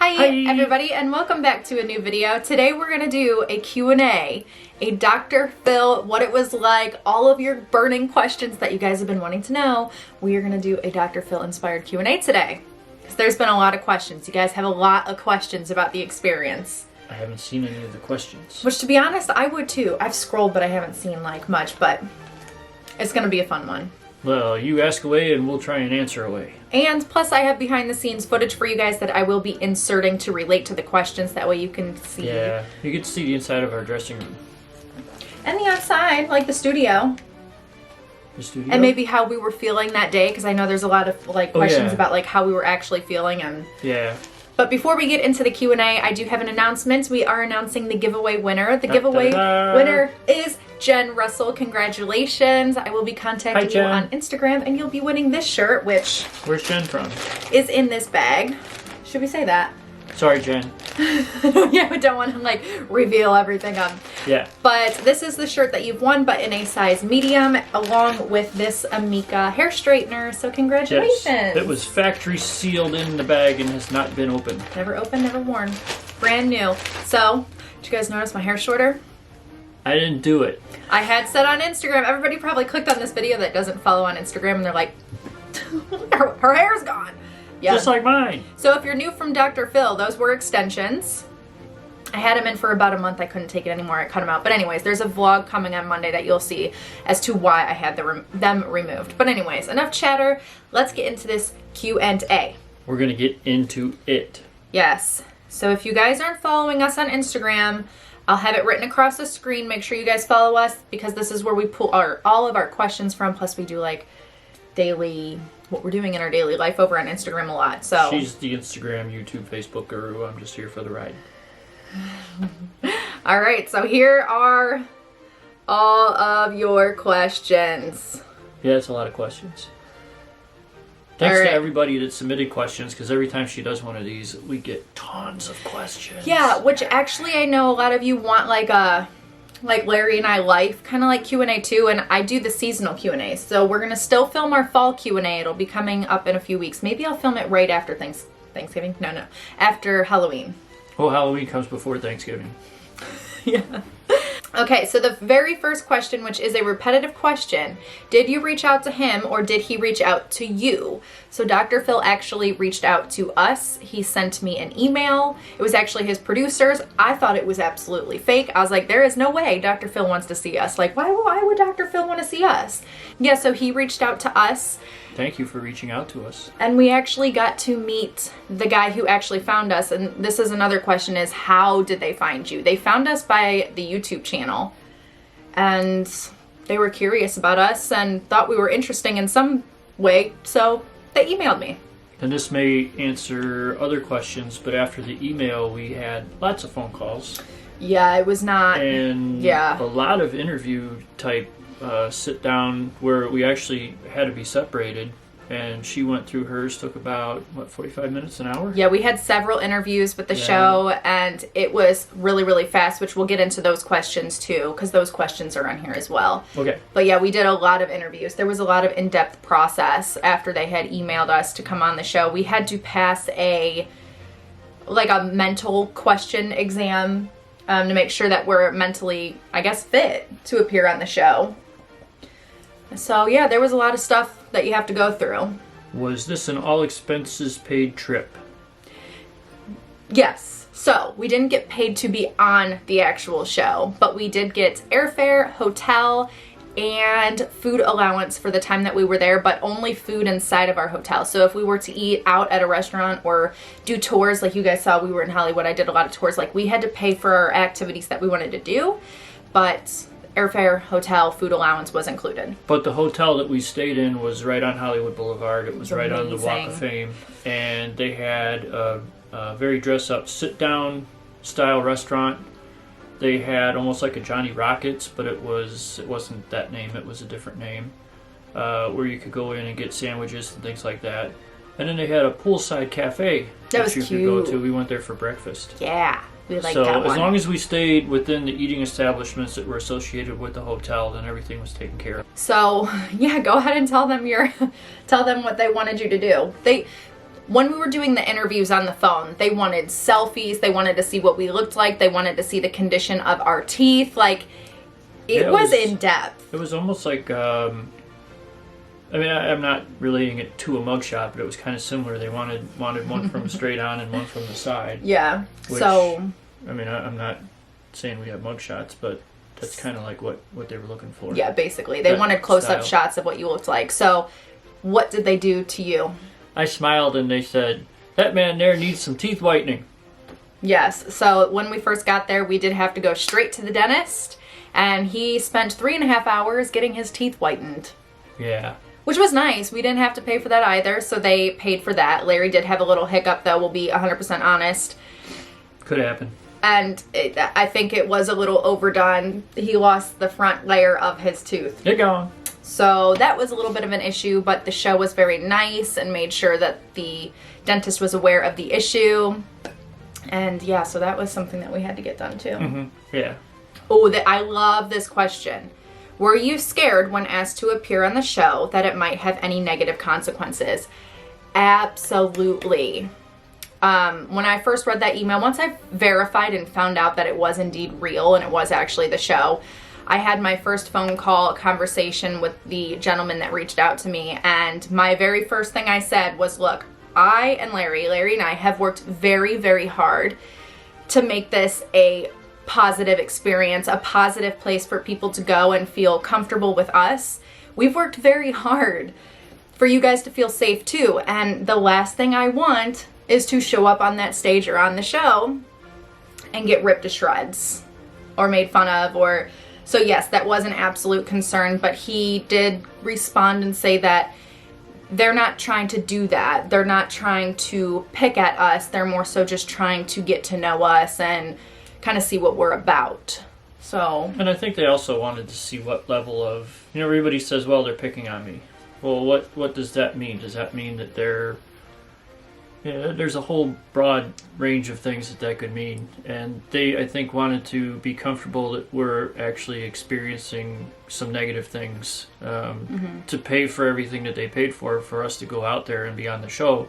Hi everybody, and welcome back to a new video. Today we're gonna do a Q&A, a Dr. Phil, what it was like, all of your burning questions that you guys have been wanting to know. We are gonna do a Dr. Phil inspired Q&A today. Because there's been a lot of questions. You guys have a lot of questions about the experience. I haven't seen any of the questions. Which, to be honest, I would too. I've scrolled, but I haven't seen like much, but it's gonna be a fun one. Well, you ask away and we'll try and answer away. And plus I have behind the scenes footage for you guys that I will be inserting to relate to the questions. That way you can see. Yeah, you get to see the inside of our dressing room. And the outside, like the studio. The studio? And maybe how we were feeling that day, because I know there's a lot of like questions about like how we were actually feeling. And yeah. But before we get into the Q&A, I do have an announcement. We are announcing the giveaway winner. The giveaway winner is Jen Russell. Congratulations. I will be contacting you on Instagram, and you'll be winning this shirt, which... Where's Jen from? Is in this bag. Should we say that? Sorry, Jen. Yeah, I don't want to like reveal everything. Yeah. But this is the shirt that you've won, but in a size medium, along with this Amika hair straightener. So congratulations. Yes. It was factory sealed in the bag and has not been opened. Never opened, never worn. Brand new. So, did you guys notice my hair's shorter? I didn't do it. I had said on Instagram, everybody probably clicked on this video that doesn't follow on Instagram and they're like, her hair's gone. Yeah. Just like mine. So if you're new from Dr. Phil, those were extensions. I had them in for about a month. I couldn't take it anymore. I cut them out. But anyways, there's a vlog coming on Monday that you'll see as to why I had them removed. But anyways, enough chatter. Let's get into this Q&A. We're going to get into it. Yes. So if you guys aren't following us on Instagram, I'll have it written across the screen. Make sure you guys follow us, because this is where we pull all of our questions from. Plus we do like daily... what we're doing in our daily life over on Instagram a lot. So she's the Instagram, YouTube, Facebook guru. I'm just here for the ride. All right, so here are all of your questions. Yeah, it's a lot of questions. Thanks to everybody that submitted questions, because every time she does one of these, we get tons of questions. Yeah, which actually I know a lot of you want like Larry and I life, kind of like Q&A too, and I do the seasonal Q&A. So we're going to still film our fall Q&A. It'll be coming up in a few weeks. Maybe I'll film it right after Thanksgiving. No. After Halloween. Oh, Halloween comes before Thanksgiving. Yeah. Okay, so the very first question, which is a repetitive question, did you reach out to him or did he reach out to you? So Dr. Phil actually reached out to us. He sent me an email. It was actually his producers. I thought it was absolutely fake. I was like, there is no way Dr. Phil wants to see us. Like, why would Dr. Phil want to see us? Yeah, so he reached out to us. Thank you for reaching out to us. And we actually got to meet the guy who actually found us. And this is another question, is how did they find you? They found us by the YouTube channel. And they were curious about us and thought we were interesting in some way. So they emailed me. And this may answer other questions, but after the email, we had lots of phone calls. Yeah, it was not... And a lot of interview type sit down where we actually had to be separated, and she went through hers, took about 45 minutes, an hour. Yeah, we had several interviews with the show, and it was really fast, which we'll get into those questions too, because those questions are on here as well. Okay. But yeah, we did a lot of interviews. There was a lot of in-depth process after they had emailed us to come on the show. We had to pass a mental question exam to make sure that we're mentally, I guess, fit to appear on the show. So yeah, there was a lot of stuff that you have to go through. Was this an all expenses paid trip? Yes. So we didn't get paid to be on the actual show, but we did get airfare, hotel, and food allowance for the time that we were there, but only food inside of our hotel. So if we were to eat out at a restaurant or do tours, like you guys saw, we were in Hollywood, I did a lot of tours, like we had to pay for our activities that we wanted to do, but airfare, hotel, food allowance was included. But the hotel that we stayed in was right on Hollywood Boulevard. It was right on the Walk of Fame. And they had a very dress-up, sit-down style restaurant. They had almost like a Johnny Rockets, but it wasn't that name. It was a different name, where you could go in and get sandwiches and things like that. And then they had a poolside cafe that you could go to. We went there for breakfast. Yeah. We like so that one. As long as we stayed within the eating establishments that were associated with the hotel, then everything was taken care of. So yeah, go ahead and tell them what they wanted you to do. when we were doing the interviews on the phone, they wanted selfies, they wanted to see what we looked like, they wanted to see the condition of our teeth. Like, it was in depth. It was almost like, I mean, I'm not relating it to a mugshot, but it was kind of similar. They wanted one from straight on and one from the side. Yeah. Which, so, I mean, I'm not saying we have mugshots, but that's kind of like what they were looking for. Yeah, basically. They wanted close-up shots of what you looked like. So, what did they do to you? I smiled and they said, that man there needs some teeth whitening. Yes. So, when we first got there, we did have to go straight to the dentist. And he spent 3.5 hours getting his teeth whitened. Yeah. Which was nice. We didn't have to pay for that either, so they paid for that. Larry did have a little hiccup, though, we'll be 100% honest. Could happen. And I think it was a little overdone. He lost the front layer of his tooth. Get going. So that was a little bit of an issue, but the show was very nice and made sure that the dentist was aware of the issue. And yeah, so that was something that we had to get done too. Mm-hmm. Yeah. Oh, I love this question. Were you scared when asked to appear on the show that it might have any negative consequences? Absolutely. When I first read that email, once I verified and found out that it was indeed real and it was actually the show, I had my first phone call conversation with the gentleman that reached out to me, and my very first thing I said was, look, I and Larry and I have worked very, very hard to make this a positive experience, a positive place for people to go and feel comfortable with us. We've worked very hard for you guys to feel safe too, and the last thing I want is to show up on that stage or on the show and get ripped to shreds or made fun of. Or so yes, that was an absolute concern, but he did respond and say that they're not trying to do that. They're not trying to pick at us. They're more so just trying to get to know us and kind of see what we're about. So, and I think they also wanted to see what level of, everybody says, well, they're picking on me. Well, what does that mean? Does that mean that there's a whole broad range of things that could mean. And they, I think, wanted to be comfortable that we're actually experiencing some negative things to pay for everything that they paid for us to go out there and be on the show.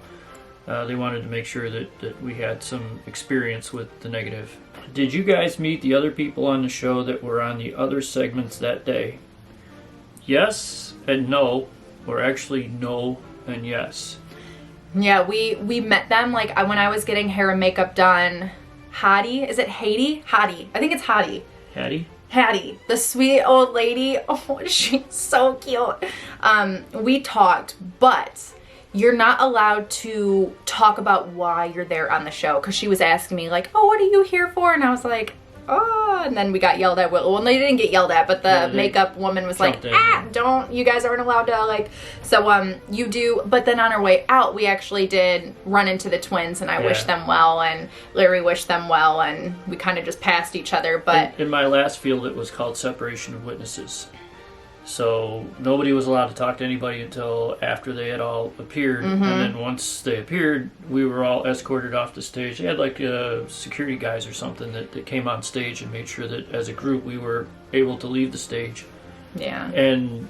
They wanted to make sure that we had some experience with the negative. Did you guys meet the other people on the show that were on the other segments that day? Yes and no, or actually no and yes. Yeah, we met them, like, when I was getting hair and makeup done. Hattie, is it Haiti? Hattie, I think it's Hattie. Hattie, the sweet old lady. Oh, she's so cute. We talked, but you're not allowed to talk about why you're there on the show, because she was asking me, like, oh, what are you here for? And I was like, oh, and then we got yelled at. Well, they didn't get yelled at, but the makeup woman was like, don't, you guys aren't allowed to, like, so, you do. But then on our way out, we actually did run into the twins, and I wished them well, and Larry wished them well, and we kind of just passed each other. But in my last field, it was called separation of witnesses. So nobody was allowed to talk to anybody until after they had all appeared. And then once they appeared, we were all escorted off the stage. They had like security guys or something that came on stage and made sure that as a group we were able to leave the stage. Yeah. And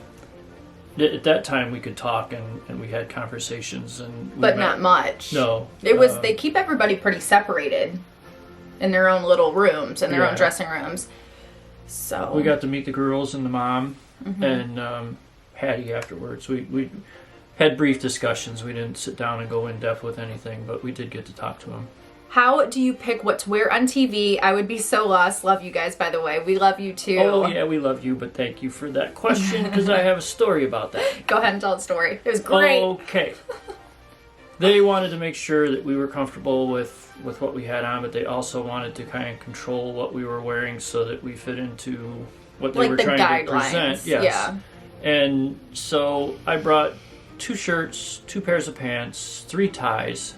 at that time we could talk and we had conversations. But not much. No. It was, they keep everybody pretty separated in their own little rooms, in their own dressing rooms. So we got to meet the girls and the mom. And Hattie afterwards. We had brief discussions. We didn't sit down and go in depth with anything, but we did get to talk to him. How do you pick what to wear on TV? I would be so lost. Love you guys, by the way. We love you too. Oh yeah, we love you, but thank you for that question because I have a story about that. Go ahead and tell the story. It was great. Okay. They wanted to make sure that we were comfortable with what we had on, but they also wanted to kind of control what we were wearing so that we fit into what they were trying to present. Yes. Yeah. And so I brought 2 shirts, 2 pairs of pants, 3 ties,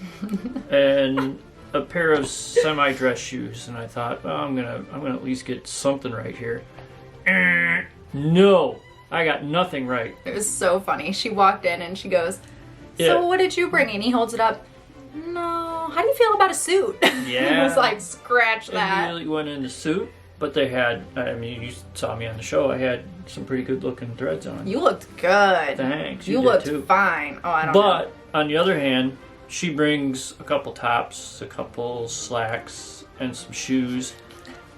and a pair of semi-dress shoes. And I thought, well, I'm gonna at least get something right here. No, I got nothing right. It was so funny. She walked in and she goes, so what did you bring? And he holds it up. No, how do you feel about a suit? Yeah. It was like, scratch that. I really went in the suit. But they had, I mean, you saw me on the show. I had some pretty good looking threads on. You looked good. Thanks. You looked too. fine. Oh, I don't know. But, on the other hand, she brings a couple tops, a couple slacks, and some shoes.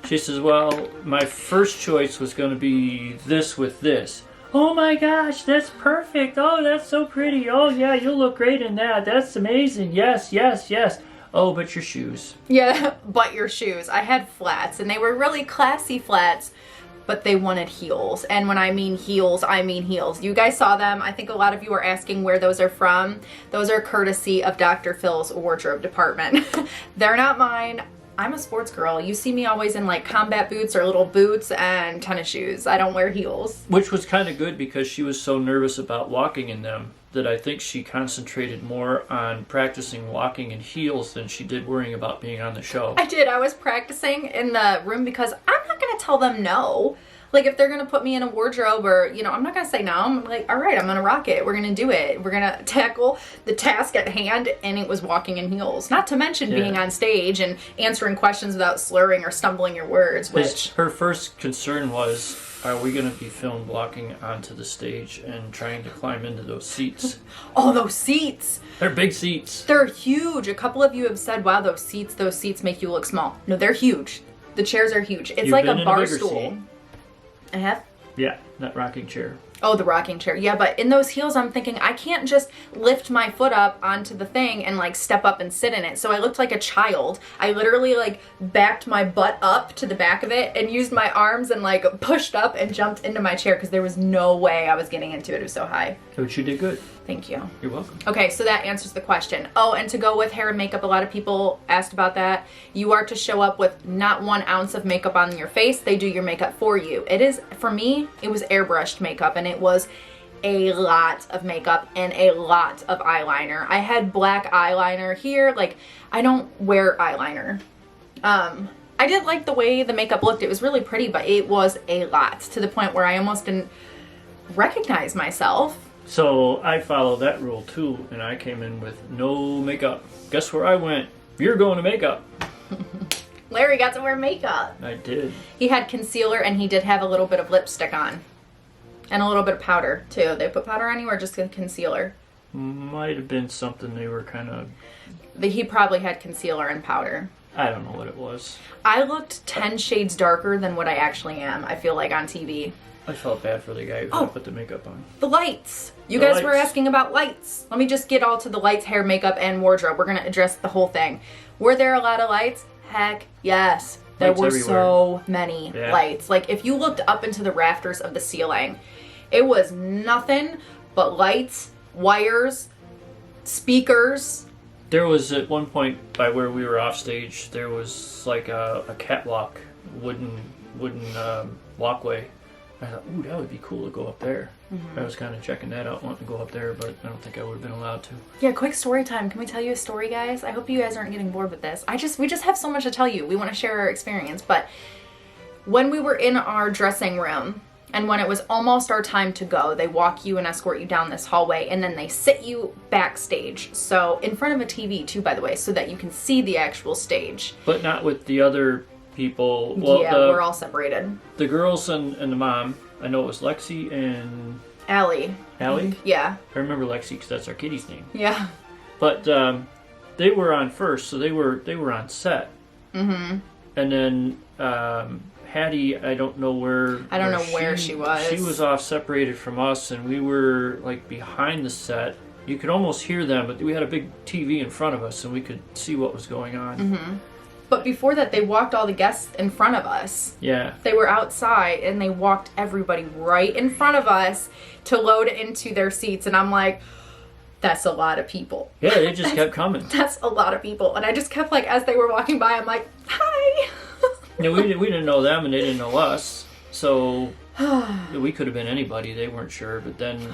She says, well, my first choice was going to be this with this. Oh my gosh, that's perfect. Oh, that's so pretty. Oh yeah, you'll look great in that. That's amazing. Yes, yes, yes. Oh, but your shoes. Yeah, but your shoes. I had flats, and they were really classy flats, but they wanted heels. And when I mean heels, I mean heels. You guys saw them. I think a lot of you are asking where those are from. Those are courtesy of Dr. Phil's wardrobe department. They're not mine. I'm a sports girl. You see me always in like combat boots or little boots and tennis shoes. I don't wear heels. Which was kind of good because she was so nervous about walking in them that I think she concentrated more on practicing walking in heels than she did worrying about being on the show. I did. I was practicing in the room because I'm not going to tell them no. Like, if they're going to put me in a wardrobe or, you know, I'm not going to say no. I'm like, all right, I'm going to rock it. We're going to do it. We're going to tackle the task at hand. And it was walking in heels. Not to mention being on stage and answering questions without slurring or stumbling your words, which... Her first concern was, are we going to be filmed walking onto the stage and trying to climb into those seats? Oh, those seats! They're big seats. They're huge. A couple of you have said, wow, those seats make you look small. No, they're huge. The chairs are huge. It's like a bar stool. I have? Yeah, that rocking chair. Oh, the rocking chair. Yeah, but in those heels, I'm thinking I can't just lift my foot up onto the thing and like step up and sit in it. So I looked like a child. I literally like backed my butt up to the back of it and used my arms and like pushed up and jumped into my chair because there was no way I was getting into it. It was so high. But you did good. Thank you. You're welcome. Okay, so that answers the question. Oh, and to go with hair and makeup, a lot of people asked about that. You are to show up with not 1 ounce of makeup on your face. They do your makeup for you. It is, for me, it was airbrushed makeup, and it was a lot of makeup and a lot of eyeliner. I had black eyeliner here. Like, I don't wear eyeliner. I did like the way the makeup looked. It was really pretty, but it was a lot to the point where I almost didn't recognize myself. So I followed that rule too, and I came in with no makeup. Guess where I went? You're going to makeup. Larry got to wear makeup. I did. He had concealer, and he did have a little bit of lipstick on. And a little bit of powder, too. They put powder on you or just concealer? Might have been something they were kind of... He probably had concealer and powder. I don't know what it was. I looked 10 shades darker than what I actually am, I feel like, on TV. I felt bad for the guy who put the makeup on. The lights. You guys were asking about lights. Let me just get all to the lights, hair, makeup, and wardrobe. We're going to address the whole thing. Were there a lot of lights? Heck, yes. There were so many lights. Like, if you looked up into the rafters of the ceiling, it was nothing but lights, wires, speakers. There was, at one point, by where we were off stage, there was like a catwalk, wooden walkway. I thought, ooh, that would be cool to go up there. I was kind of checking that out, wanting to go up there, but I don't think I would have been allowed to. Yeah, quick story time. Can we tell you a story, guys? I hope you guys aren't getting bored with this. We just have so much to tell you. We want to share our experience. But when we were in our dressing room, and when it was almost our time to go, they walk you and escort you down this hallway, and then they sit you backstage. So in front of a TV, too, by the way, so that you can see the actual stage. But not with the other people. Well, yeah, we're all separated. The girls and the mom. I know it was Lexi and... Allie. Allie? Yeah. I remember Lexi because that's our kitty's name. Yeah. But they were on first, so they were on set. Mm-hmm. And then Hattie, I don't know where... I don't know where she was. She was off separated from us, and we were like behind the set. You could almost hear them, but we had a big TV in front of us, and we could see what was going on. Mm-hmm. But before that, they walked all the guests in front of us. Yeah. They were outside, and they walked everybody right in front of us to load into their seats. And I'm like, that's a lot of people. Yeah, they just kept coming. That's a lot of people. And I just kept, like, as they were walking by, I'm like, hi. Yeah, we didn't know them, and they didn't know us. So we could have been anybody. They weren't sure. But then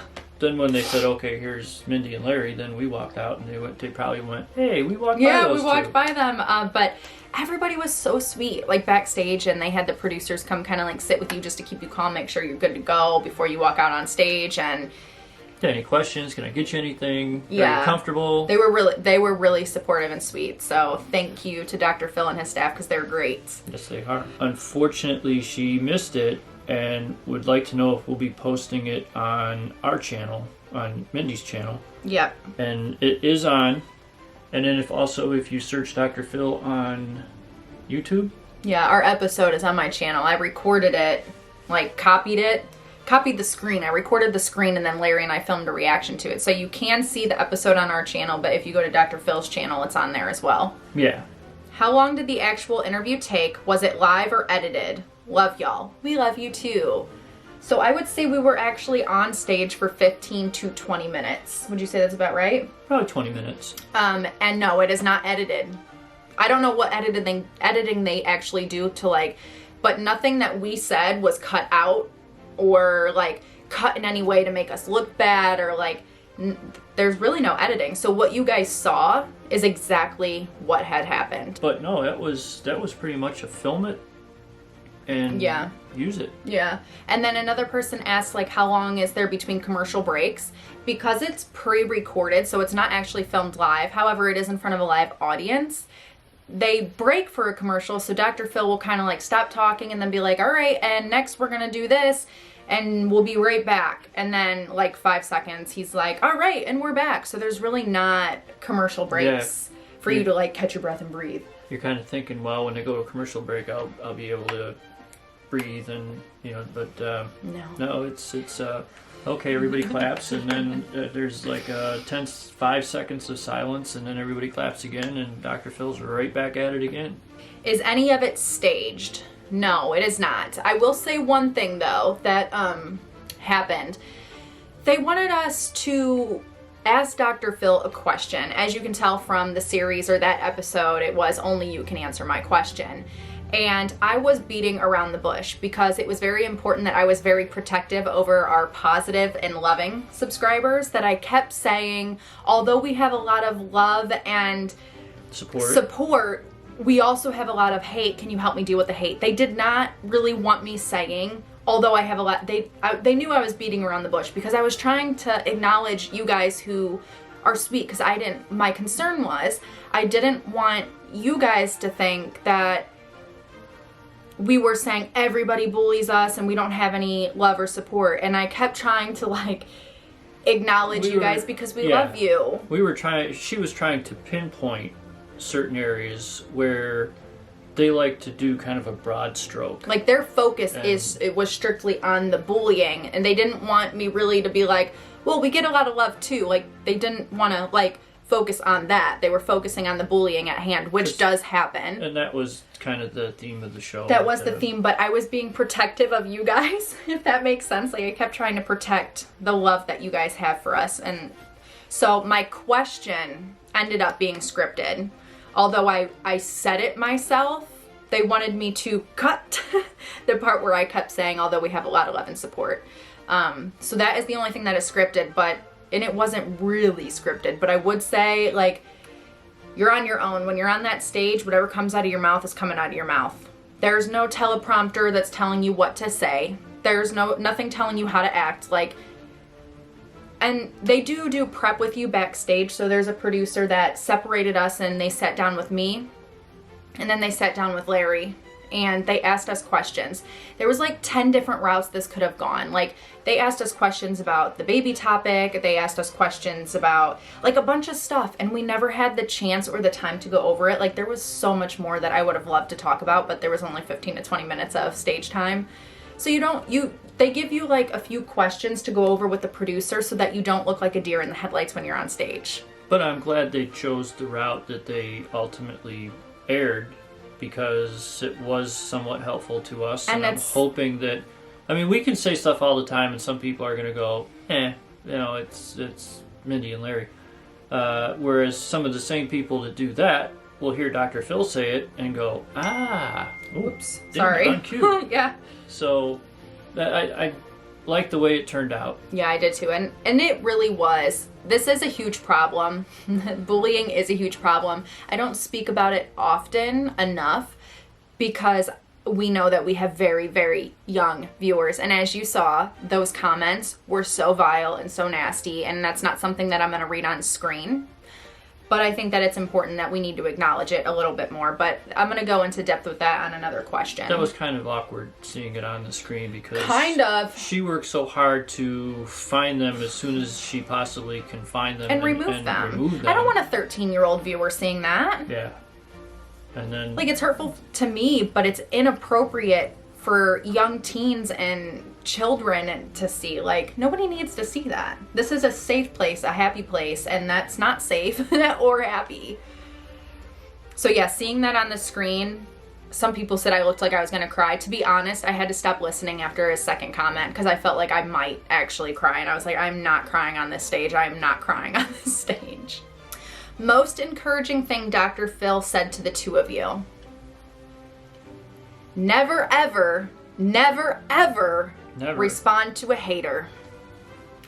when they said, okay, here's Mindy and Larry, then we walked out, and they probably went, hey, we walked by those Yeah, we walked by them. But everybody was so sweet, like backstage, and they had the producers come kind of like sit with you just to keep you calm, make sure you're good to go before you walk out on stage. And any questions? Can I get you anything? Yeah. Are you comfortable? They were really supportive and sweet. So thank you to Dr. Phil and his staff because they're great. Yes, they are. Unfortunately, she missed it and would like to know if we'll be posting it on our channel, on Mindy's channel. Yep. And it is on. And then if you search Dr. Phil on YouTube. Yeah, our episode is on my channel. I recorded it, like copied the screen. I recorded the screen, and then Larry and I filmed a reaction to it. So you can see the episode on our channel, but if you go to Dr. Phil's channel, it's on there as well. Yeah. How long did the actual interview take? Was it live or edited? Love y'all. We love you too. So I would say we were actually on stage for 15 to 20 minutes. Would you say that's about right? Probably 20 minutes. And no, it is not edited. I don't know what editing they actually do to like, but nothing that we said was cut out or like cut in any way to make us look bad or like, there's really no editing. So what you guys saw is exactly what had happened. But no, that was pretty much a film it and use it. Yeah. And then another person asked like, how long is there between commercial breaks? Because it's pre-recorded, so it's not actually filmed live. However, it is in front of a live audience. They break for a commercial, so Dr. Phil will kind of like stop talking and then be like, all right, and next we're gonna do this and we'll be right back. And then like 5 seconds, he's like, all right, and we're back. So there's really not commercial breaks for you to like catch your breath and breathe. You're kind of thinking, well, when they go to a commercial break, I'll be able to breathe and, but no, it's okay, everybody claps, and then there's like 5 seconds of silence, and then everybody claps again, and Dr. Phil's right back at it again. Is any of it staged? No, it is not. I will say one thing though that happened. They wanted us to ask Dr. Phil a question. As you can tell from the series or that episode, it was only you can answer my question. And I was beating around the bush because it was very important that I was very protective over our positive and loving subscribers, that I kept saying, although we have a lot of love and support, we also have a lot of hate. Can you help me deal with the hate? They did not really want me saying, although I have a lot, they knew I was beating around the bush because I was trying to acknowledge you guys who are sweet, because my concern was I didn't want you guys to think that we were saying everybody bullies us and we don't have any love or support. And I kept trying to like acknowledge you guys because we love you. She was trying to pinpoint certain areas where they like to do kind of a broad stroke. Like their focus was strictly on the bullying, and they didn't want me really to be like, well, we get a lot of love too. Like they didn't want to like focus on that. They were focusing on the bullying at hand, which does happen. And that was kind of the theme of the show. That was the theme, but I was being protective of you guys, if that makes sense. Like I kept trying to protect the love that you guys have for us. And so my question ended up being scripted. Although I said it myself, they wanted me to cut the part where I kept saying, although we have a lot of love and support. So that is the only thing that is scripted, and it wasn't really scripted, but I would say, like, you're on your own. When you're on that stage, whatever comes out of your mouth is coming out of your mouth. There's no teleprompter that's telling you what to say. There's nothing telling you how to act. Like, and they do prep with you backstage. So there's a producer that separated us, and they sat down with me, and then they sat down with Larry, and they asked us questions. There was like 10 different routes this could have gone. Like they asked us questions about the baby topic. They asked us questions about like a bunch of stuff, and we never had the chance or the time to go over it. Like there was so much more that I would have loved to talk about, but there was only 15 to 20 minutes of stage time. So they give you like a few questions to go over with the producer so that you don't look like a deer in the headlights when you're on stage. But I'm glad they chose the route that they ultimately aired, because it was somewhat helpful to us, and I'm hoping that, I mean, we can say stuff all the time and some people are going to go, it's Mindy and Larry. Whereas some of the same people that do that will hear Dr. Phil say it and go, oops, sorry. On cue. Yeah. So I like the way it turned out. Yeah, I did too. And it really was. This is a huge problem. Bullying is a huge problem. I don't speak about it often enough because we know that we have very, very young viewers. And as you saw, those comments were so vile and so nasty. And that's not something that I'm going to read on screen. But I think that it's important that we need to acknowledge it a little bit more. But I'm going to go into depth with that on another question. That was kind of awkward seeing it on the screen because kind of she worked so hard to find them as soon as she possibly can find them and remove them. I don't want a 13-year-old viewer seeing that. Yeah. And then like, it's hurtful to me, but it's inappropriate for young teens and children to see. Like, nobody needs to see that. This is a safe place, a happy place, and that's not safe or happy. So yeah, seeing that on the screen, some people said I looked like I was gonna cry. To be honest, I had to stop listening after his second comment because I felt like I might actually cry, and I was like, I'm not crying on this stage. I am not crying on this stage. Most encouraging thing Dr. Phil said to the two of you. Never ever, never ever respond to a hater.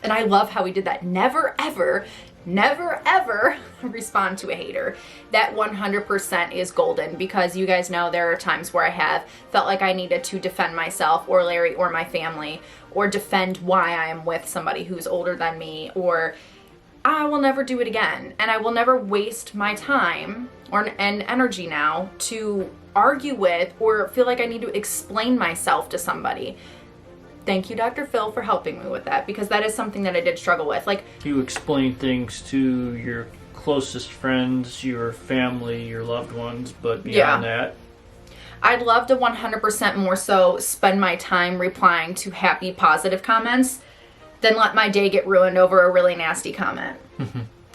And I love how he did that. Never ever, never ever respond to a hater. That 100% is golden, because you guys know there are times where I have felt like I needed to defend myself or Larry or my family, or defend why I am with somebody who's older than me, or I will never do it again. And I will never waste my time and energy now to argue with or feel like I need to explain myself to somebody. Thank you, Dr. Phil, for helping me with that, because that is something that I did struggle with. Like, you explain things to your closest friends, your family, your loved ones, but beyond that, I'd love to 100% more so spend my time replying to happy, positive comments than let my day get ruined over a really nasty comment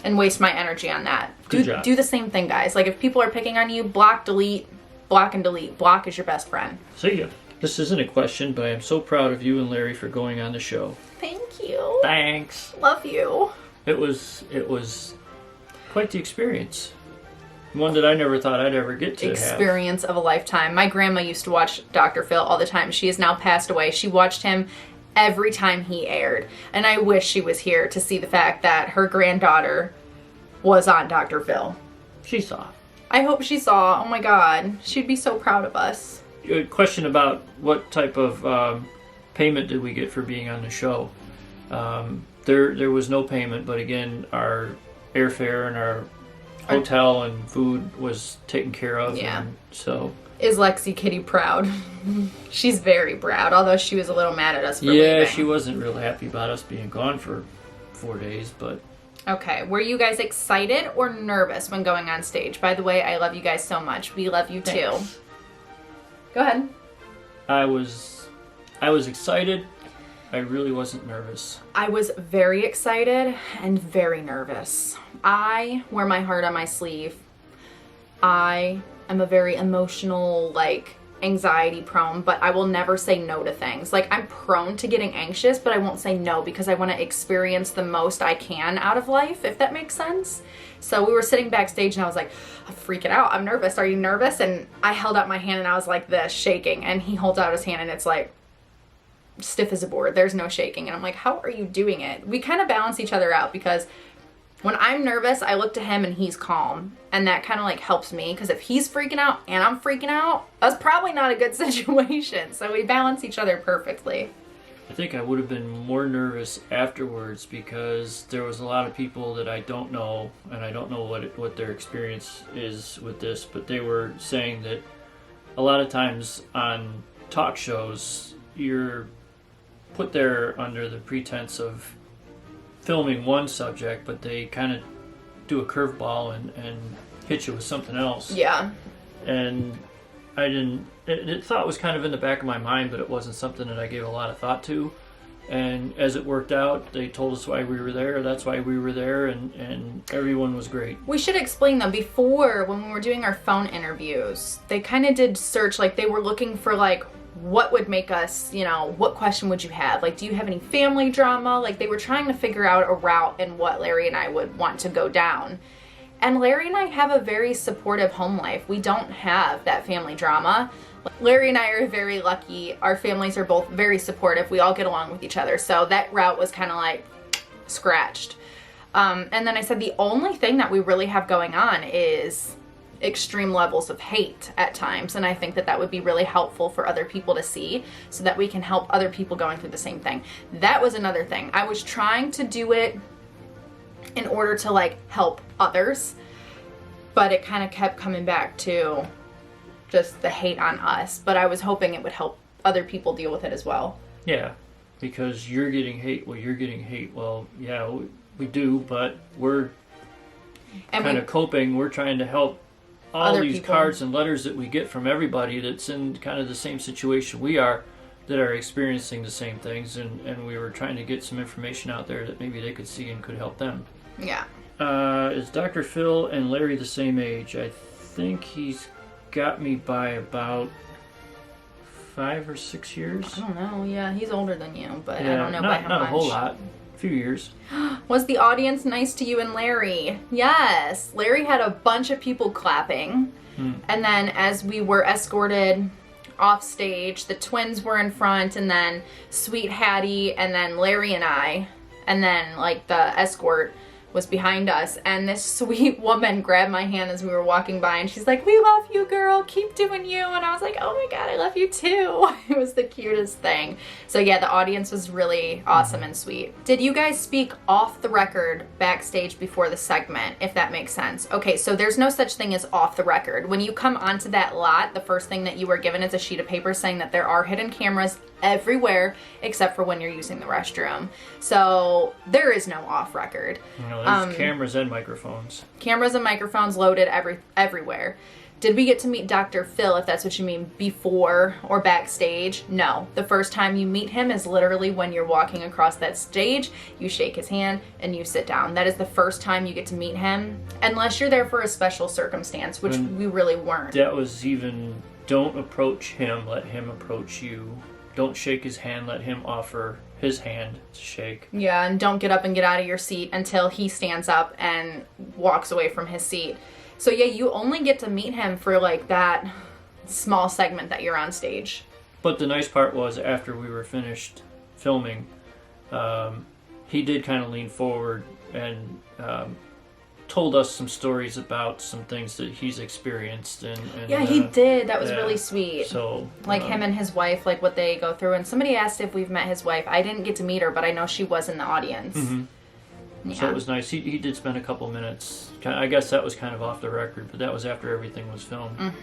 and waste my energy on that. Good job. Do the same thing, guys. Like, if people are picking on you, block, delete, block and delete. Block is your best friend. See ya. This isn't a question, but I am so proud of you and Larry for going on the show. Thank you. Thanks. Love you. It was quite the experience. One that I never thought I'd ever get to Experience of a lifetime. My grandma used to watch Dr. Phil all the time. She has now passed away. She watched him every time he aired. And I wish she was here to see the fact that her granddaughter was on Dr. Phil. She saw. I hope she saw. Oh my God. She'd be so proud of us. A question about what type of payment did we get for being on the show. There was no payment, but again, our airfare and our hotel and food was taken care of. Yeah. And so... Is Lexi Kitty proud? She's very proud, although she was a little mad at us for leaving. Yeah, she wasn't real happy about us being gone for 4 days, but... Okay, were you guys excited or nervous when going on stage? By the way, I love you guys so much. We love you too. Thanks. Go ahead. I was excited. I really wasn't nervous. I was very excited and very nervous. I wear my heart on my sleeve. I am a very emotional, anxiety prone, but I will never say no to things. Like, I'm prone to getting anxious, but I won't say no because I want to experience the most I can out of life, if that makes sense. So we were sitting backstage and I was like, I'm freaking out. I'm nervous. Are you nervous? And I held out my hand and I was like this, shaking. And he holds out his hand and it's like stiff as a board. There's no shaking. And I'm like, how are you doing it? We kind of balance each other out, because when I'm nervous, I look to him and he's calm. And that kind of helps me, because if he's freaking out and I'm freaking out, that's probably not a good situation. So we balance each other perfectly. I think I would have been more nervous afterwards, because there was a lot of people that I don't know, and I don't know what their experience is with this, but they were saying that a lot of times on talk shows, you're put there under the pretense of filming one subject, but they kind of do a curveball and hit you with something else. Yeah. And I didn't... It thought was kind of in the back of my mind, but it wasn't something that I gave a lot of thought to. And as it worked out, they told us why we were there. That's why we were there, and everyone was great. We should explain, though, before, when we were doing our phone interviews, they kind of did search, they were looking for, what would make us, what question would you have? Do you have any family drama? They were trying to figure out a route and what Larry and I would want to go down. And Larry and I have a very supportive home life. We don't have that family drama. Larry and I are very lucky. Our families are both very supportive. We all get along with each other. So that route was kind of scratched. And then I said the only thing that we really have going on is extreme levels of hate at times, and I think that would be really helpful for other people to see, so that we can help other people going through the same thing. That was another thing. I was trying to do it in order to help others, but it kind of kept coming back to just the hate on us. But I was hoping it would help other people deal with it as well. Yeah, because you're getting hate. Well, you're getting hate. Well, yeah, we do, but we're kind of coping. We're trying to help all these people. Cards and letters that we get from everybody that's in kind of the same situation we are, that are experiencing the same things, and we were trying to get some information out there that maybe they could see and could help them. Yeah. Is Dr. Phil and Larry the same age? I think he's got me by about 5 or 6 years. I don't know. Yeah, he's older than you, but yeah, I don't know by how much. Not a whole lot. A few years. Was the audience nice to you and Larry? Yes. Larry had a bunch of people clapping. And then as we were escorted off stage, the twins were in front, and then Sweet Hattie, and then Larry and I, and then like the escort was behind us, and this sweet woman grabbed my hand as we were walking by, and she's like, "We love you, girl, keep doing you." And I was like, "Oh my god, I love you too." It was the cutest thing. So yeah, the audience was really awesome and sweet. Did you guys speak off the record backstage before the segment, if that makes sense? Okay, so there's no such thing as off the record. When you come onto that lot, the first thing that you were given is a sheet of paper saying that there are hidden cameras everywhere except for when you're using the restroom. So there is no off record. There's cameras and microphones. Cameras and microphones loaded everywhere. Did we get to meet Dr. Phil, if that's what you mean, before or backstage? No. The first time you meet him is literally when you're walking across that stage, you shake his hand, and you sit down. That is the first time you get to meet him, unless you're there for a special circumstance, which we really weren't. That was even, don't approach him, let him approach you. Don't shake his hand, let him offer his hand to shake. Yeah, and don't get up and get out of your seat until he stands up and walks away from his seat. So yeah, you only get to meet him for like that small segment that you're on stage. But the nice part was, after we were finished filming, he did kind of lean forward and told us some stories about some things that he's experienced. And yeah, he did. That was really sweet. So like him and his wife, like what they go through. And somebody asked if we've met his wife. I didn't get to meet her, but I know she was in the audience. Yeah. So it was nice. He did spend a couple minutes. I guess that was kind of off the record, but that was after everything was filmed.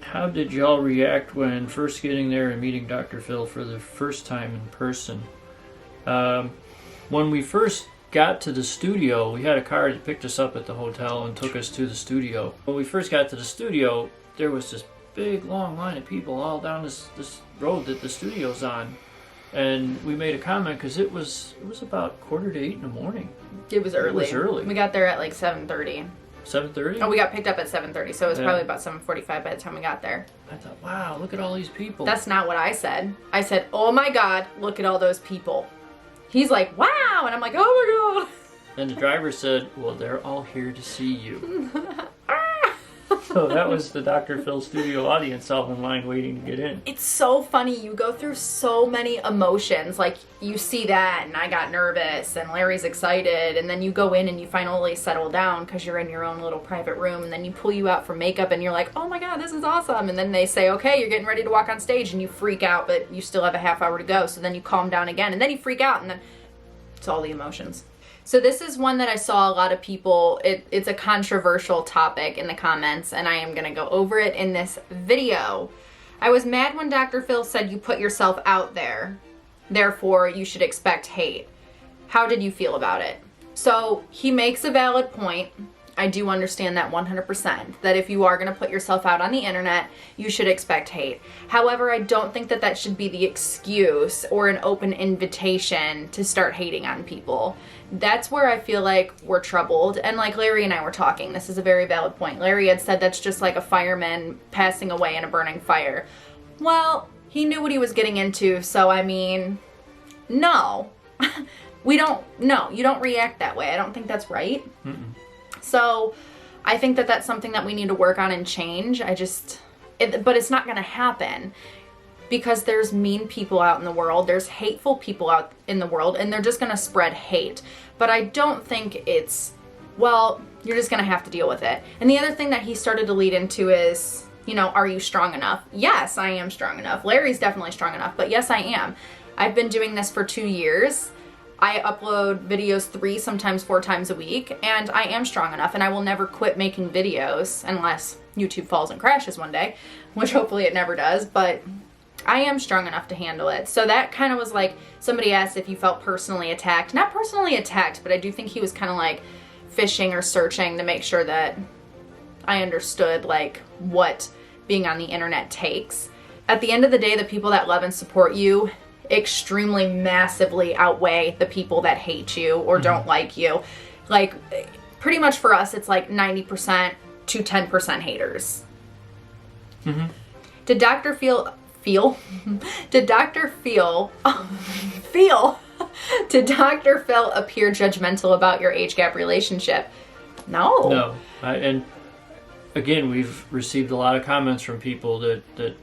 How did y'all react when first getting there and meeting Dr. Phil for the first time in person? When we first got to the studio, we had a car that picked us up at the hotel and took us to the studio. When we first got to the studio, there was this big long line of people all down this road that the studio's on, and we made a comment because it was about 7:45 in the morning. It was early. It was early. We got there at like 7:30. 7:30? Oh, we got picked up at 7:30, so it was probably about 7:45 by the time we got there. I thought, wow, look at all these people. That's not what I said. I said, "Oh my god, look at all those people." He's like, "Wow," and I'm like, "Oh my god." And the driver said, "Well, they're all here to see you." So that was the Dr. Phil studio audience all in line waiting to get in. It's so funny. You go through so many emotions. Like, you see that, and I got nervous, and Larry's excited, and then you go in and you finally settle down because you're in your own little private room, and then you pull you out for makeup, and you're like, "Oh my god, this is awesome." And then they say, "Okay, you're getting ready to walk on stage," and you freak out, but you still have a half hour to go, so then you calm down again, and then you freak out, and then it's all the emotions. So this is one that I saw a lot of people, it's a controversial topic in the comments, and I am going to go over it in this video. I was mad when Dr. Phil said you put yourself out there, therefore you should expect hate. How did you feel about it? So he makes a valid point. I do understand that 100%, that if you are going to put yourself out on the internet, you should expect hate. However, I don't think that that should be the excuse or an open invitation to start hating on people. That's where I feel like we're troubled. And like Larry and I were talking, this is a very valid point. Larry had said that's just like a fireman passing away in a burning fire. Well, he knew what he was getting into, so I mean, no. You don't react that way. I don't think that's right. So I think that that's something that we need to work on and change. But it's not going to happen because there's mean people out in the world. There's hateful people out in the world, and they're just going to spread hate. But I don't think it's, well, you're just going to have to deal with it. And the other thing that he started to lead into is, are you strong enough? Yes, I am strong enough. Larry's definitely strong enough, but yes, I am. I've been doing this for 2 years. I upload videos 3, sometimes 4 times a week, and I am strong enough, and I will never quit making videos unless YouTube falls and crashes one day, which hopefully it never does, but I am strong enough to handle it. So that kind of was like, somebody asked if you felt personally attacked. Not personally attacked, but I do think he was kind of like fishing or searching to make sure that I understood like what being on the internet takes. At the end of the day, the people that love and support you extremely massively outweigh the people that hate you or don't like you. Like, pretty much for us, it's like 90% to 10% haters. Did Dr. Phil Did Dr. Phil Did Dr. Phil appear judgmental about your age gap relationship? No. No. And again, we've received a lot of comments from people that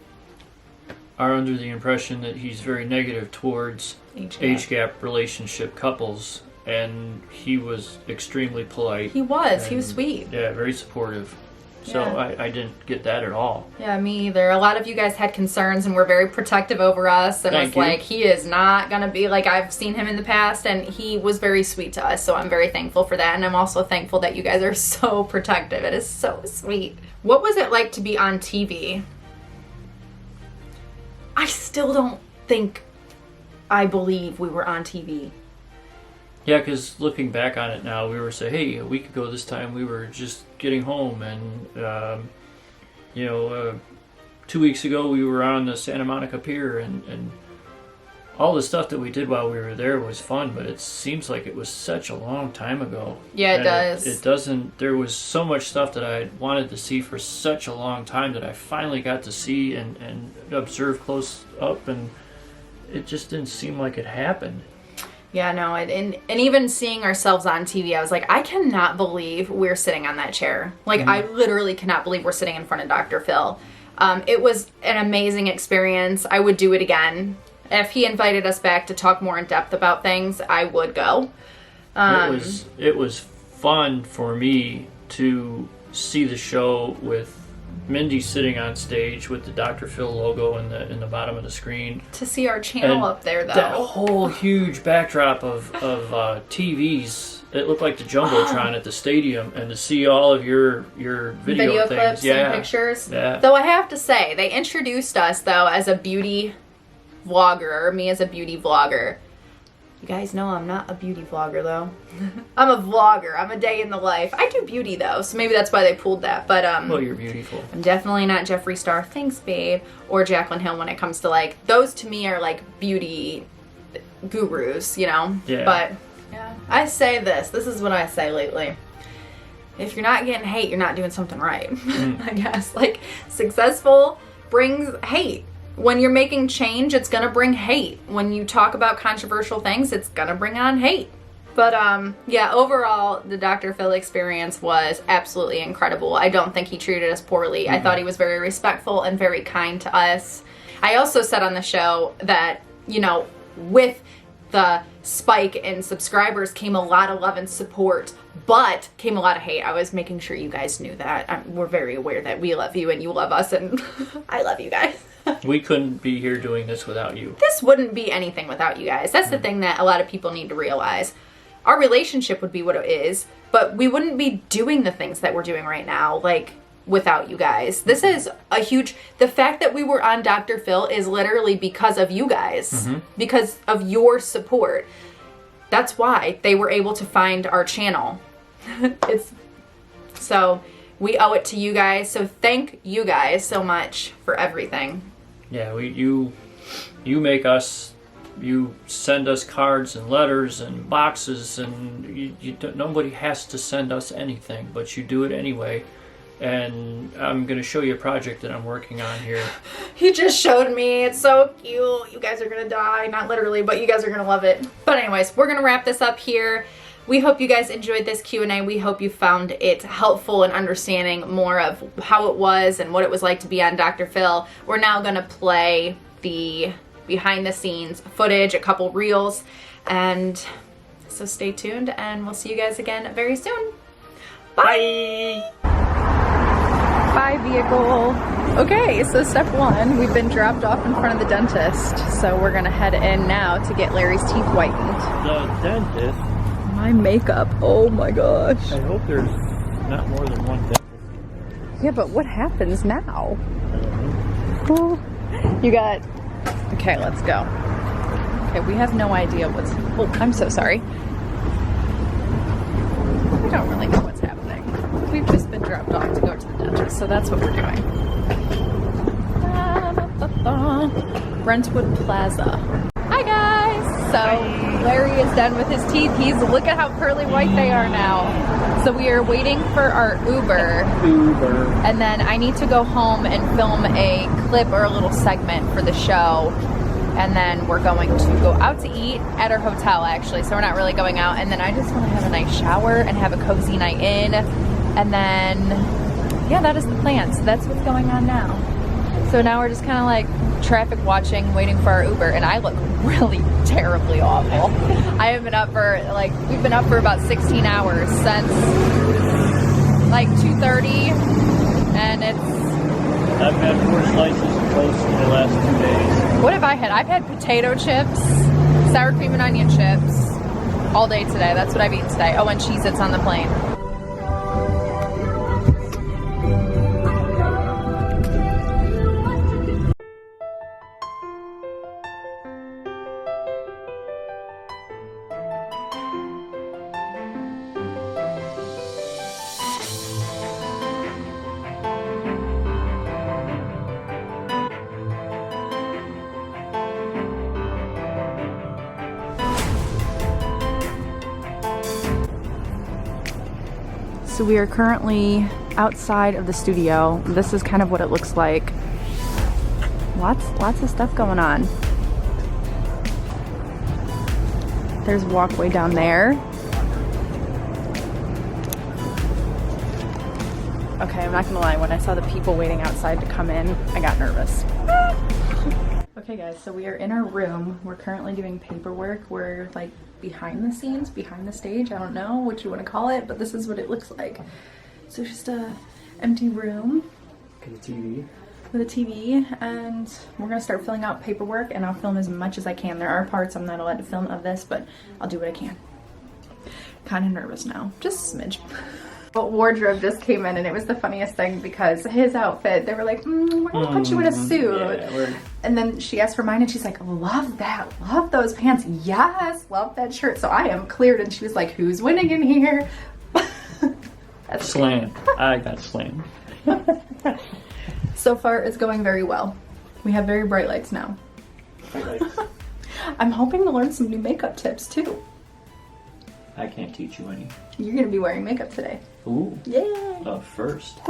are under the impression that he's very negative towards age gap relationship couples, and he was extremely polite. He was sweet. Yeah, very supportive. So yeah. I didn't get that at all. Yeah, me either. A lot of you guys had concerns and were very protective over us, and was like, he is not gonna be like I've seen him in the past, and he was very sweet to us, so I'm very thankful for that, and I'm also thankful that you guys are so protective. It is so sweet. What was it like to be on TV? I still don't think I believe we were on TV. Yeah, because looking back on it now, we were saying, hey, a week ago this time we were just getting home, and 2 weeks ago we were on the Santa Monica Pier, and all the stuff that we did while we were there was fun, but it seems like it was such a long time ago. Yeah, it does. It doesn't, there was so much stuff that I wanted to see for such a long time that I finally got to see and observe close up, and it just didn't seem like it happened. Yeah, no, and even seeing ourselves on TV, I was like, I cannot believe we're sitting on that chair. Like, I literally cannot believe we're sitting in front of Dr. Phil. It was an amazing experience. I would do it again. If he invited us back to talk more in depth about things, I would go. It was fun for me to see the show with Mindy sitting on stage with the Dr. Phil logo in the bottom of the screen. To see our channel up there, though. That whole huge backdrop of TVs. It looked like the Jumbotron at the stadium, and to see all of your video things. Clips and pictures. Yeah. Though I have to say, they introduced us, though, as a beauty vlogger, or me as a beauty vlogger. You guys know I'm not a beauty vlogger, though. I'm a vlogger. I'm a day in the life. I do beauty, though, so maybe that's why they pulled that. But well, you're beautiful. I'm definitely not Jeffree Star, thanks, babe, or Jaclyn Hill when it comes to, like, those to me are, like, beauty gurus, you know? Yeah. But, yeah, I say this. This is what I say lately. If you're not getting hate, you're not doing something right, I guess. Like, successful brings hate. When you're making change, it's gonna bring hate. When you talk about controversial things, it's gonna bring on hate. But yeah, overall, the Dr. Phil experience was absolutely incredible. I don't think he treated us poorly. I thought he was very respectful and very kind to us. I also said on the show that, you know, with the spike in subscribers came a lot of love and support, but came a lot of hate. I was making sure you guys knew that. We're very aware that we love you and you love us, and I love you guys. We couldn't be here doing this without you. This wouldn't be anything without you guys. That's the thing that a lot of people need to realize. Our relationship would be what it is, but we wouldn't be doing the things that we're doing right now, like, without you guys. This is a huge... The fact that we were on Dr. Phil is literally because of you guys. Because of your support. That's why they were able to find our channel. So, we owe it to you guys. So, thank you guys so much for everything. Yeah, you make us, you send us cards and letters and boxes, and nobody has to send us anything, but you do it anyway. And I'm going to show you a project that I'm working on here. He just showed me. It's so cute. You guys are going to die. Not literally, but you guys are going to love it. But anyways, we're going to wrap this up here. We hope you guys enjoyed this Q&A. We hope you found it helpful in understanding more of how it was and what it was like to be on Dr. Phil. We're now going to play the behind the scenes footage, a couple reels. And so stay tuned, and we'll see you guys again very soon. Bye! Bye. Bye, vehicle. Okay, so step one, we've been dropped off in front of the dentist. So we're gonna head in now to get Larry's teeth whitened. The dentist? My makeup, oh my gosh. I hope there's not more than one dentist. Yeah, but what happens now? Oh, you got, okay, let's go. Okay, we have no idea what's, oh, I'm so sorry. We don't really know what's happening. We've just been dropped off to go to the dentist, so that's what we're doing. Brentwood Plaza. Hi guys! So, Larry is done with his teeth. Look at how pearly white they are now. So we are waiting for our Uber. And then I need to go home and film a clip or a little segment for the show. And then we're going to go out to eat at our hotel, actually. So we're not really going out. And then I just want to have a nice shower and have a cozy night in. And then, yeah, that is the plan. So that's what's going on now. So now we're just kind of like traffic watching, waiting for our Uber. And I look really terribly awful. I have been up for, like, we've been up for about 16 hours since like 2:30. And it's, I've had 4 slices of toast in the last 2 days. what have I had? I've had potato chips, sour cream and onion chips all day today. That's what I've eaten today. Oh, and Cheez-Its on the plane. So we are currently outside of the studio. This is kind of what it looks like. Lots of stuff going on. There's a walkway down there. Okay, I'm not gonna lie, when I saw the people waiting outside to come in, I got nervous. Okay guys, so we are in our room. We're currently doing paperwork. We're like behind the scenes, behind the stage. I don't know what you want to call it, but this is what it looks like. So just a empty room With a TV. with a TV, and we're gonna start filling out paperwork, and I'll film as much as I can. There are parts I'm not allowed to film of this, but I'll do what I can. Kind of nervous now, just a smidge. But wardrobe just came in, and it was the funniest thing because his outfit, they were like, we're gonna put you in a suit. Yeah, and then she asked for mine, and she's like, love that, love those pants. Yes, love that shirt. So I am cleared, and she was like, who's winning in here? That's slammed. I got slammed. So far, it's going very well. We have very bright lights now. I'm hoping to learn some new makeup tips too. I can't teach you any. You're gonna be wearing makeup today. Ooh. Yeah. First.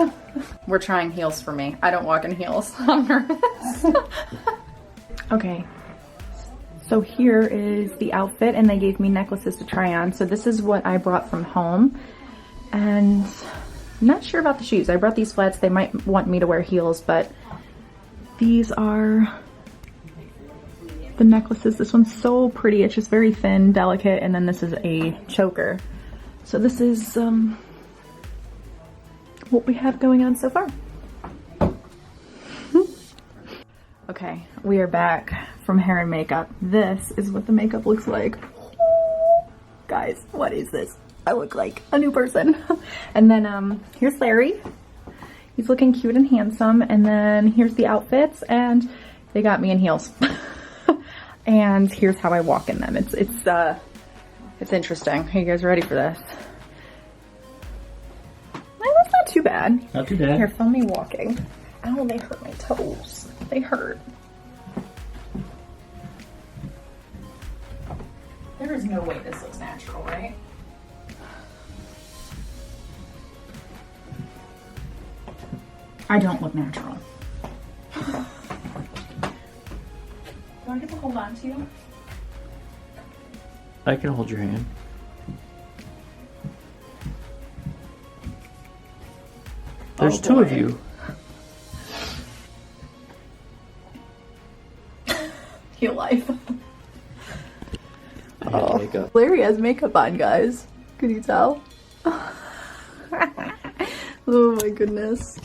We're trying heels for me. I don't walk in heels. I'm nervous. Okay. So here is the outfit, and they gave me necklaces to try on. So this is what I brought from home. And I'm not sure about the shoes. I brought these flats. They might want me to wear heels, but these are the necklaces. This one's so pretty. It's just very thin, delicate, and then this is a choker. So this is what we have going on so far. Okay, we are back from hair and makeup. This is what the makeup looks like. Guys, what is this? I look like a new person. And then here's Larry. He's looking cute and handsome. And then here's the outfits, and they got me in heels. And here's how I walk in them. It's interesting. Are you guys ready for this? Well, that's not too bad. Not too bad. Here, film me walking. Ow, they hurt my toes. They hurt. There is no way this looks natural, right? I don't look natural. Do I get to hold on to you? I can hold your hand. There's two of you. Your life. I got makeup. Larry has makeup on, guys. Can you tell? Oh my goodness.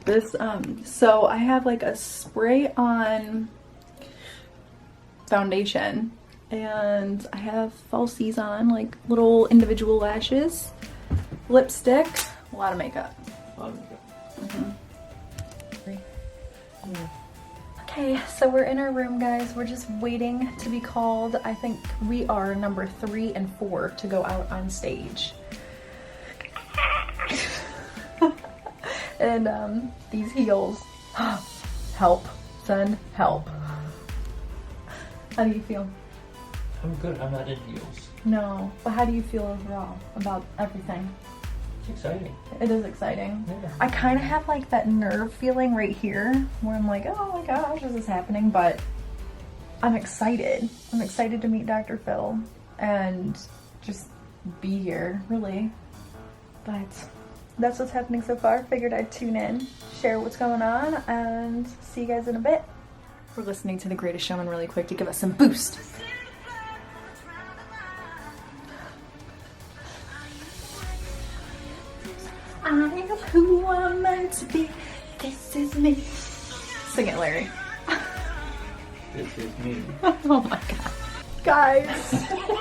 This, so I have like a spray on foundation and I have falsies on, like little individual lashes, lipstick, a lot of makeup. Okay, so we're in our room, guys. We're just waiting to be called. I think we are number 3 and 4 to go out on stage. And these heels, help, son, help. How do you feel? I'm good. I'm not in heels. No, but how do you feel overall about everything? It's exciting. It is exciting. Yeah. I kind of have like that nerve feeling right here where I'm like, oh my gosh, this is happening, but I'm excited. I'm excited to meet Dr. Phil and just be here, really. But that's what's happening so far. Figured I'd tune in, share what's going on, and see you guys in a bit. We're listening to The Greatest Showman really quick to give us some boost. I am who I'm meant to be. This is me. Sing it, Larry. This is me. Oh my god. Guys,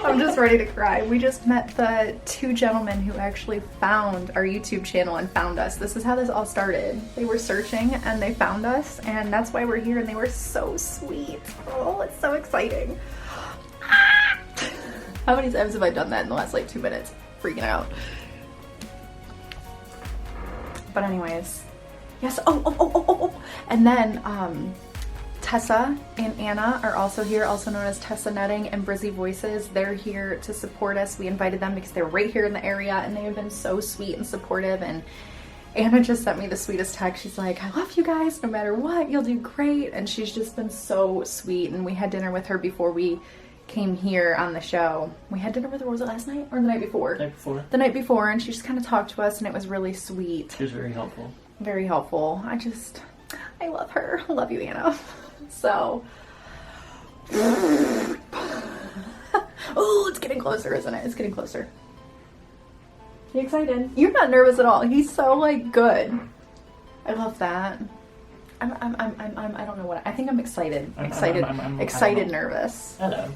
I'm just ready to cry. We just met the 2 gentlemen who actually found our YouTube channel and found us. This is how this all started. They were searching and they found us, and that's why we're here, and they were so sweet. Oh, it's so exciting. How many times have I done that in the last like 2 minutes? Freaking out. But anyways, yes. Oh. And then Tessa and Anna are also here, also known as Tessa Nutting and Brizzy Voices. They're here to support us. We invited them because they're right here in the area, and they have been so sweet and supportive. And Anna just sent me the sweetest text. She's like, I love you guys, no matter what, you'll do great. And she's just been so sweet. And we had dinner with her before we came here on the show. We had dinner with her, was it last night or the night before? The night before. The night before, and she just kind of talked to us, and it was really sweet. She was very helpful. Very helpful. I love her. I love you, Anna. So, oh, it's getting closer, isn't it? It's getting closer. You excited? You're not nervous at all. He's so like good. I love that. I don't know what. I think I'm excited. Excited, nervous. Hello.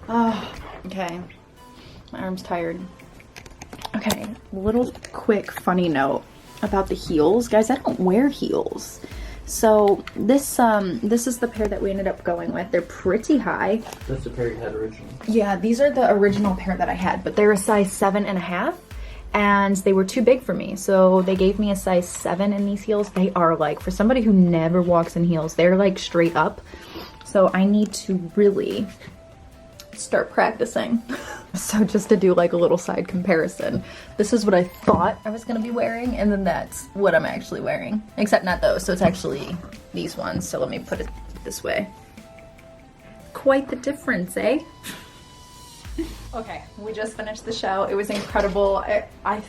Oh, okay. My arm's tired. Okay, little quick funny note about the heels. Guys, I don't wear heels. So this is the pair that we ended up going with. They're pretty high. That's the pair you had originally. Yeah, these are the original pair that I had, but they're a size 7.5. And they were too big for me, so they gave me a size 7 in these heels. They are like, for somebody who never walks in heels, they're like straight up. So I need to really start practicing. So just to do like a little side comparison, this is what I thought I was gonna be wearing, and then that's what I'm actually wearing. Except not those, so it's actually these ones. So let me put it this way. Quite the difference, eh? Okay, we just finished the show. It was incredible. I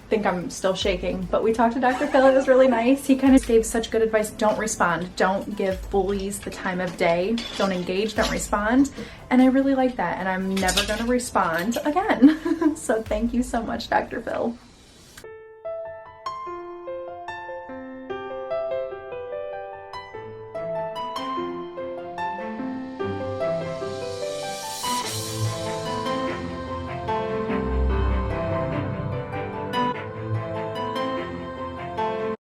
think I'm still shaking, but we talked to Dr. Phil. It was really nice. He kind of gave such good advice. Don't respond. Don't give bullies the time of day. Don't engage. Don't respond. And I really like that. And I'm never going to respond again. So thank you so much, Dr. Phil.